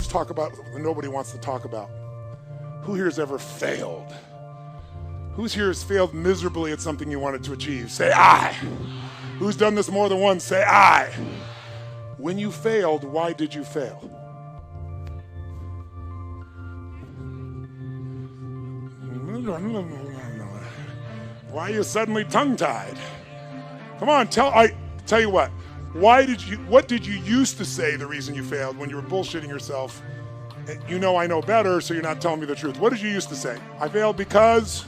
Let's talk about what nobody wants to talk about. Who here has ever failed? Who's here has failed miserably at something you wanted to achieve? Say I. Who's done this more than once? Say I. When you failed, why did you fail? Why are you suddenly tongue-tied? Come on, tell you what. What did you used to say the reason you failed when you were bullshitting yourself? You know I know better, so you're not telling me the truth. What did you used to say? I failed because...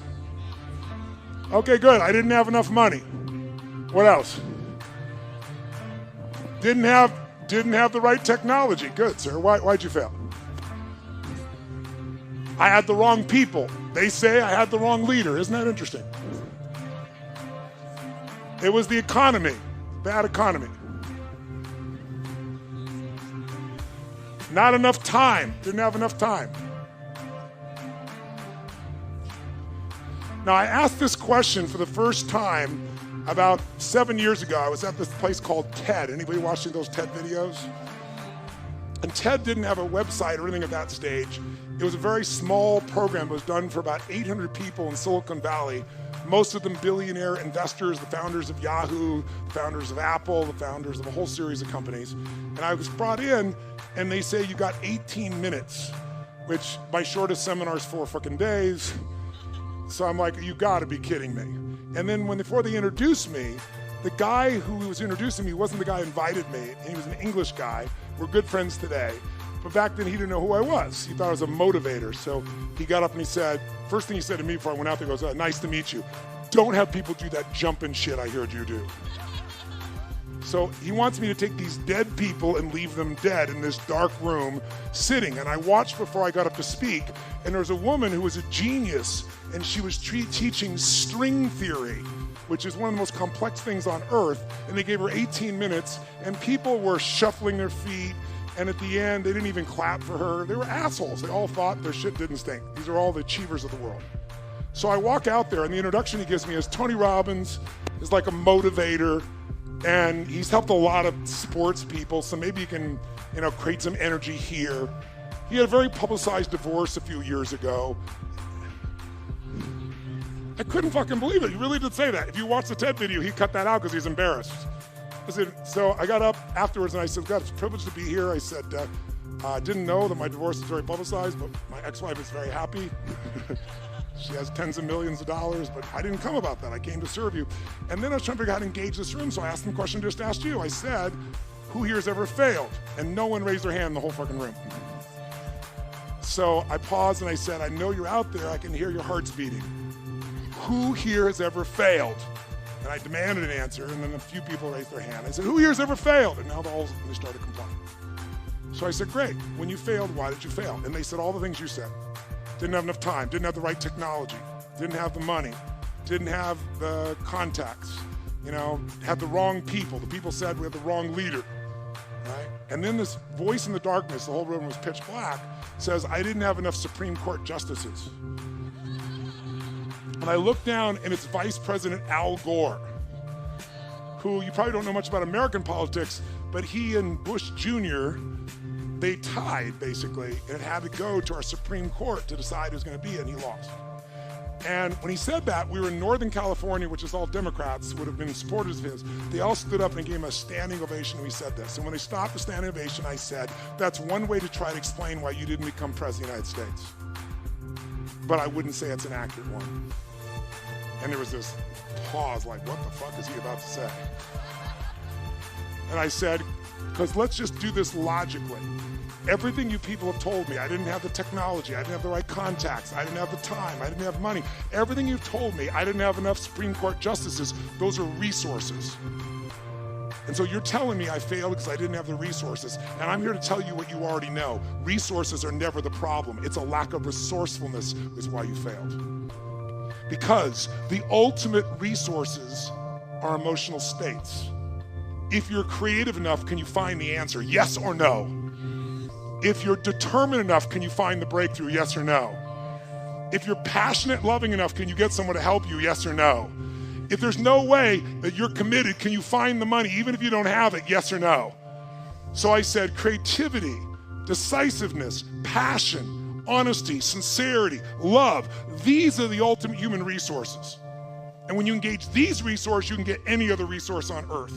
Okay, good. I didn't have enough money. What else? Didn't have the right technology. Good, sir. Why'd you fail? I had the wrong people. They say I had the wrong leader. Isn't that interesting? It was the economy. Bad economy. Not enough time. Didn't have enough time. Now, I asked this question for the first time about 7 years ago. I was at this place called TED. Anybody watching those TED videos? And TED didn't have a website or anything at that stage. It was a very small program. It was done for about 800 people in Silicon Valley, most of them billionaire investors, the founders of Yahoo, the founders of Apple, the founders of a whole series of companies. And I was brought in, and they say you got 18 minutes, which my shortest seminar is 4 fucking days. So I'm like, you gotta be kidding me. And then before they introduced me, the guy who was introducing me wasn't the guy who invited me. He was an English guy. We're good friends today. But back then he didn't know who I was. He thought I was a motivator. So he got up and he said, first thing he said to me before I went out there, he goes, nice to meet you. Don't have people do that jumping shit I heard you do. So he wants me to take these dead people and leave them dead in this dark room sitting. And I watched before I got up to speak, and there was a woman who was a genius, and she was teaching string theory, which is one of the most complex things on earth. And they gave her 18 minutes, and people were shuffling their feet. And at the end, they didn't even clap for her. They were assholes. They all thought their shit didn't stink. These are all the achievers of the world. So I walk out there, and the introduction he gives me is Tony Robbins is like a motivator, and he's helped a lot of sports people, so maybe you can, create some energy here. He had a very publicized divorce a few years ago. I couldn't fucking believe it. He really did say that. If you watch the TED video, he cut that out because he's embarrassed. So I got up afterwards and I said, God, it's a privilege to be here. I said, I didn't know that my divorce is very publicized, but my ex-wife is very happy. She has tens of millions of dollars, but I didn't come about that. I came to serve you. And then I was trying to figure out how to engage this room, so I asked them a question I just asked you. I said, who here has ever failed? And no one raised their hand in the whole fucking room. So I paused and I said, I know you're out there. I can hear your hearts beating. Who here has ever failed? And I demanded an answer, and then a few people raised their hand. I said, who here has ever failed? And now they started complaining. So I said, great. When you failed, why did you fail? And they said all the things you said. Didn't have enough time, didn't have the right technology, didn't have the money, didn't have the contacts, had the wrong people. The people said we had the wrong leader, right? And then this voice in the darkness, the whole room was pitch black, says, I didn't have enough Supreme Court justices. And I looked down, and it's Vice President Al Gore, who you probably don't know much about American politics, but he and Bush Jr., they tied, basically, and it had to go to our Supreme Court to decide who's going to be it, and he lost. And when he said that, we were in Northern California, which is all Democrats, would have been supporters of his. They all stood up and gave him a standing ovation when he said this. And when they stopped the standing ovation, I said, that's one way to try to explain why you didn't become president of the United States. But I wouldn't say it's an accurate one. And there was this pause, like, what the fuck is he about to say? And I said, because let's just do this logically. Everything you people have told me, I didn't have the technology, I didn't have the right contacts, I didn't have the time, I didn't have money. Everything you've told me, I didn't have enough Supreme Court justices. Those are resources. And so you're telling me I failed because I didn't have the resources. And I'm here to tell you what you already know. Resources are never the problem. It's a lack of resourcefulness is why you failed. Because the ultimate resources are emotional states. If you're creative enough, can you find the answer? Yes or no? If you're determined enough, can you find the breakthrough? Yes or no? If you're passionate, loving enough, can you get someone to help you? Yes or no? If there's no way that you're committed, can you find the money even if you don't have it? Yes or no? So I said creativity, decisiveness, passion, honesty, sincerity, love. These are the ultimate human resources. And when you engage these resources, you can get any other resource on earth.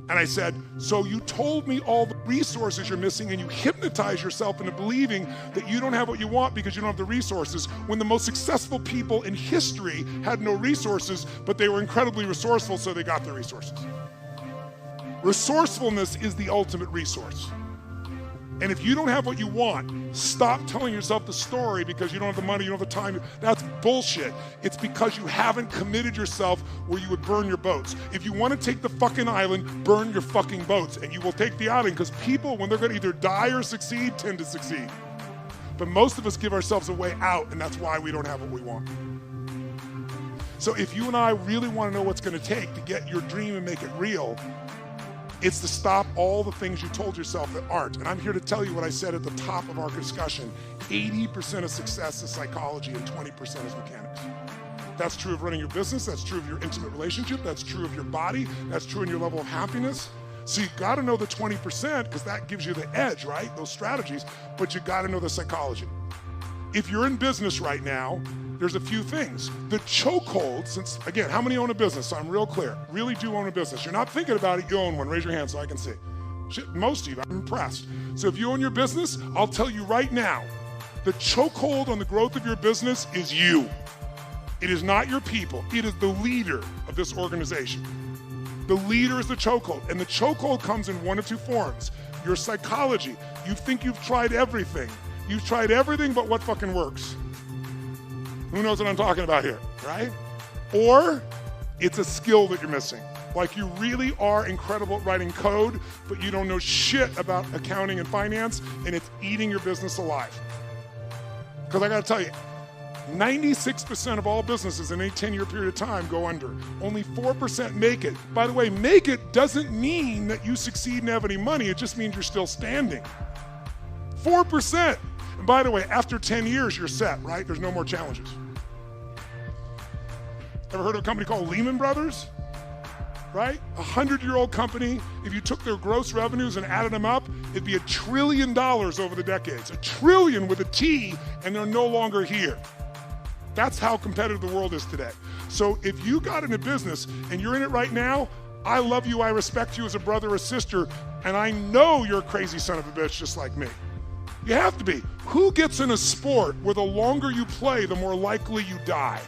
And I said, so you told me all the resources you're missing, and you hypnotize yourself into believing that you don't have what you want because you don't have the resources, when the most successful people in history had no resources, but they were incredibly resourceful, so they got the resources. Resourcefulness is the ultimate resource. And if you don't have what you want, stop telling yourself the story because you don't have the money, you don't have the time. That's bullshit. It's because you haven't committed yourself where you would burn your boats. If you want to take the fucking island, burn your fucking boats, and you will take the island, because people, when they're going to either die or succeed, tend to succeed. But most of us give ourselves a way out, and that's why we don't have what we want. So if you and I really want to know what's going to take to get your dream and make it real, it's to stop all the things you told yourself that aren't. And I'm here to tell you what I said at the top of our discussion. 80% of success is psychology and 20% is mechanics. That's true of running your business. That's true of your intimate relationship. That's true of your body. That's true in your level of happiness. So you got to know the 20% because that gives you the edge, right? Those strategies, but you got to know the psychology. If you're in business right now, there's a few things. The chokehold, since, again, how many own a business? So I'm real clear. Really do own a business. You're not thinking about it, you own one. Raise your hand so I can see. Shit, most of you, I'm impressed. So if you own your business, I'll tell you right now, the chokehold on the growth of your business is you. It is not your people. It is the leader of this organization. The leader is the chokehold. And the chokehold comes in one of two forms. Your psychology. You think you've tried everything. You've tried everything but what fucking works. Who knows what I'm talking about here, right? Or it's a skill that you're missing. Like you really are incredible at writing code, but you don't know shit about accounting and finance, and it's eating your business alive. Because I gotta tell you, 96% of all businesses in a 10-year period of time go under. Only 4% make it. By the way, make it doesn't mean that you succeed and have any money. It just means you're still standing. 4%. And by the way, after 10 years, you're set, right? There's no more challenges. Ever heard of a company called Lehman Brothers? Right? 100-year-old company. If you took their gross revenues and added them up, it'd be $1 trillion over the decades. $1 trillion with a T, and they're no longer here. That's how competitive the world is today. So if you got in a business and you're in it right now, I love you, I respect you as a brother or sister, and I know you're a crazy son of a bitch just like me. You have to be. Who gets in a sport where the longer you play, the more likely you die?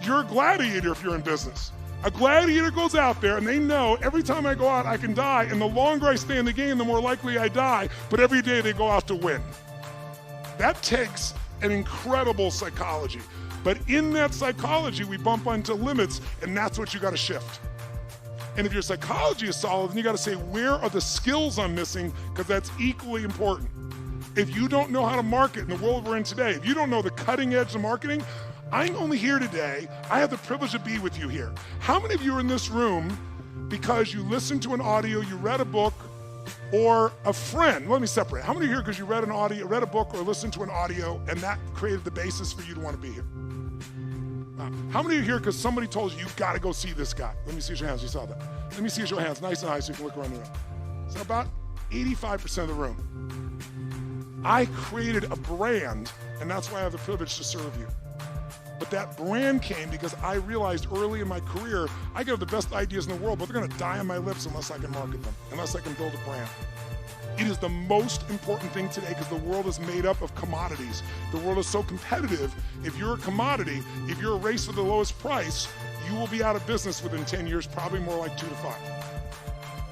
You're a gladiator if you're in business. A gladiator goes out there and they know every time I go out, I can die, and the longer I stay in the game, the more likely I die, but every day they go out to win. That takes an incredible psychology. But in that psychology, we bump onto limits, and that's what you gotta shift. And if your psychology is solid, then you gotta say, where are the skills I'm missing? Because that's equally important. If you don't know how to market in the world we're in today, if you don't know the cutting edge of marketing, I'm only here today. I have the privilege to be with you here. How many of you are in this room because you listened to an audio, you read a book, or a friend? Let me separate. How many are here because you read a book or listened to an audio, and that created the basis for you to want to be here? How many are here because somebody told you, you've got to go see this guy? Let me see your hands. You saw that. Let me see your hands nice and high so you can look around the room. So about 85% of the room. I created a brand, and that's why I have the privilege to serve you. But that brand came because I realized early in my career, I have the best ideas in the world, but they're gonna die on my lips unless I can market them, unless I can build a brand. It is the most important thing today because the world is made up of commodities. The world is so competitive. If you're a commodity, if you're a race for the lowest price, you will be out of business within 10 years, probably more like 2 to 5.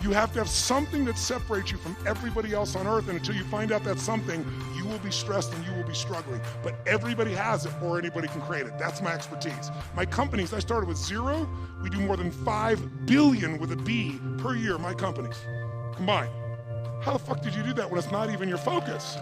You have to have something that separates you from everybody else on earth, and until you find out that something, you will be stressed and you will be struggling. But everybody has it, or anybody can create it. That's my expertise. My companies, I started with 0. We do more than 5 billion with a B per year, my companies, combined. How the fuck did you do that when it's not even your focus?